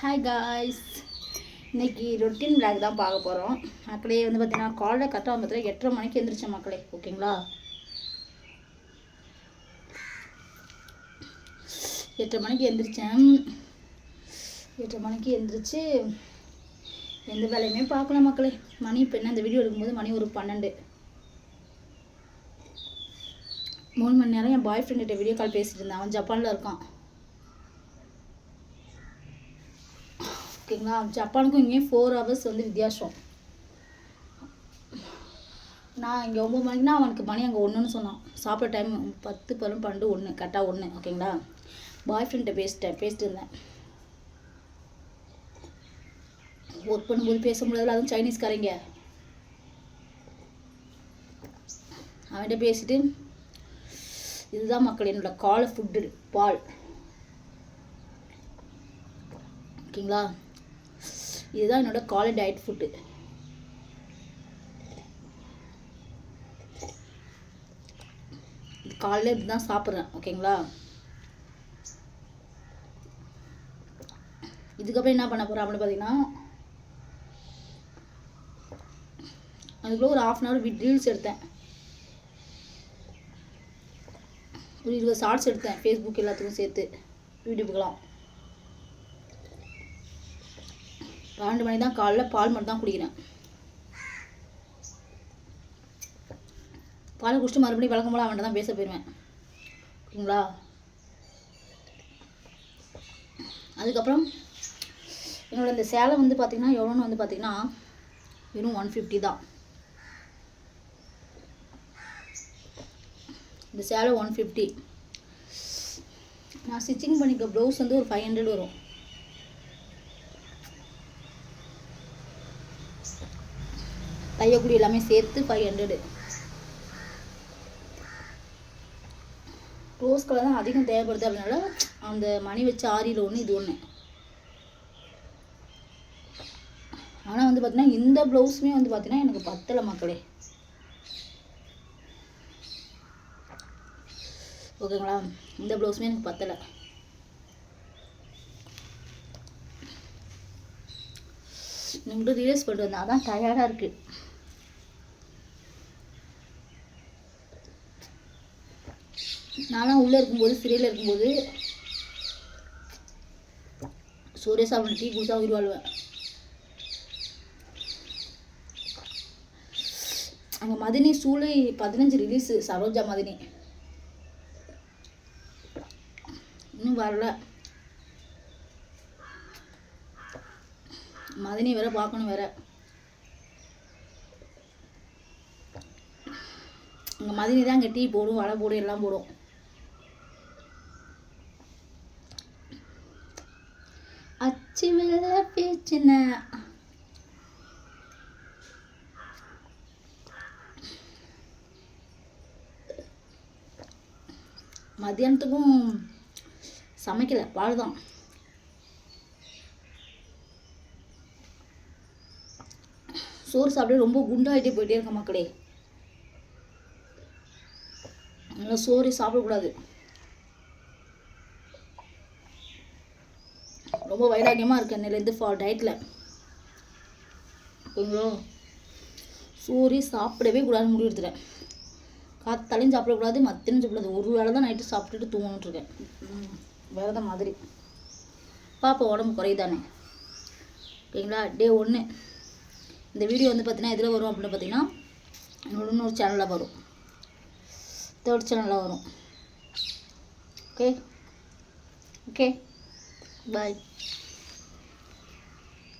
Hi guys, இன்றைக்கி routine vlog தான் பார்க்க போகிறோம். மக்களே வந்து பார்த்தீங்கன்னா காலைல கரெக்டாக வந்து 8:30 மணிக்கு எழுந்திரிச்சேன் மக்களே. ஓகேங்களா, 8:30 மணிக்கு எழுந்திரிச்சேன். 8:30 மணிக்கு எழுந்திரிச்சு எந்த வேலையுமே பார்க்கல மக்களே. மணி இப்போ என்ன, இந்த வீடியோ எடுக்கும்போது மணி ஒரு 12. 3 மணி நேரம் என் பாய் ஃப்ரெண்ட்கிட்ட வீடியோ கால் பேசிகிட்டு இருந்தேன். அவன் ஜப்பானில் இருக்கான். ஓகேங்களா, ஜப்பானுக்கும் இங்கேயும் 4 hours வந்து வித்தியாசம். நான் இங்கே 9 மணிக்குனா அவனுக்கு மணி அங்கே 1ன்னு சொன்னான். சாப்பிட்ற டைம் 10, 11, 12, 1 கரெக்டாக 1. ஓகேங்களா, பாய் ஃப்ரெண்ட்டை பேசிட்டு இருந்தேன். ஒர்க் பண்ணும்போது பேச முடியாதுல, அதுவும் சைனீஸ்காரங்க. அவன்கிட்ட பேசிட்டு, இதுதான் மக்கள் என்னோட காலை ஃபுட்டு, பால். ஓகேங்களா, இதுதான் என்னோட காலை டயட் ஃபுட்டு. காலையில் இதுதான் சாப்பிட்றேன். ஓகேங்களா, இதுக்கப்புறம் என்ன பண்ண போகிறேன் அப்படின்னு பார்த்தீங்கன்னா, அதுக்குள்ளே ஒரு 1/2 hour ரீல்ஸ் எடுத்தேன். ஒரு 20 ஷார்ட்ஸ் எடுத்தேன், ஃபேஸ்புக் எல்லாத்துக்கும் சேர்த்து, யூடியூப்புக்கெலாம். 12 மணி தான் காலைல பால் மட்டும் தான் குடிக்கிறேன். பாலை குடிச்சிட்டு மறுபடியும் வழக்கம் போல அவன்கிட்ட தான் பேச போயிடுவேன். ஓகேங்களா, அதுக்கப்புறம் என்னோட இந்த சேலை வந்து பார்த்திங்கன்னா எவ்வளோன்னு வந்து பார்த்திங்கன்னா வெறும் 150 தான். இந்த சேலை 150. நான் ஸ்டிச்சிங் பண்ணிக்க ப்ளவுஸ் வந்து ஒரு 500 வரும். தையக்குடி எல்லாமே சேர்த்து 500. ரோஸ் கலர் தான் அதிகம் தேவைப்படுது. அப்படின்னால அந்த மணி வச்ச ஆரியில் ஒன்று, இது ஒன்று. ஆனால் வந்து பார்த்தீங்கன்னா இந்த ப்ளவுஸுமே வந்து பார்த்தீங்கன்னா எனக்கு பத்தலை மக்களே. ஓகேங்களா, இந்த ப்ளவுஸுமே எனக்கு பத்தலை. நீங்களும் ரீல்ஸ் பண்ணிட்டு வந்தேன், அதான் டயர்டாக இருக்குது. நானும் உள்ளே இருக்கும்போது, சிறையில் இருக்கும்போது சூரிய சாப்பிட்டு டீ குடிச்சா உயிர் வாழ்வேன். அங்கே மதினி சூளை 15 ரிலீஸு, சரோஜா மதினி இன்னும் வரல. மதினி வேற பார்க்கணும் வேற. அங்கே மதினி தான் அங்கே டீ போடும், வடை போடும், எல்லாம் போடும். அச்சு வேலை பேச்சுன மத்தியானத்துக்கும் சமைக்கல, பால் தான். சோறு சாப்பிட்டு ரொம்ப குண்டாகிட்டே போயிட்டே இருக்க மக்களே. நல்லா சோறு சாப்பிடக்கூடாது. ரொம்ப வைராக்கியமாக இருக்கு என்னிலேருந்து டயட்டில். ஓகேங்களா, சோறு சாப்பிடவே கூடாதுன்னு முடிவு எடுத்துட்டேன். காத்தாலையும் சாப்பிடக்கூடாது, மத்தியானம் சாப்பிடாது. ஒரு வேளை தான் நைட்டு சாப்பிட்டுட்டு தூங்கணுன்ட்ருக்கேன். விரதம் மாதிரி. பாப்பா உடம்பு குறையுதானே. ஓகேங்களா, டே 1. இந்த வீடியோ வந்து பார்த்தீங்கன்னா எதில் வரும் அப்படின்னு பார்த்தீங்கன்னா என்னோட இன்னொரு சேனலில் வரும், 3rd சேனலில் வரும். ஓகே, பாய்.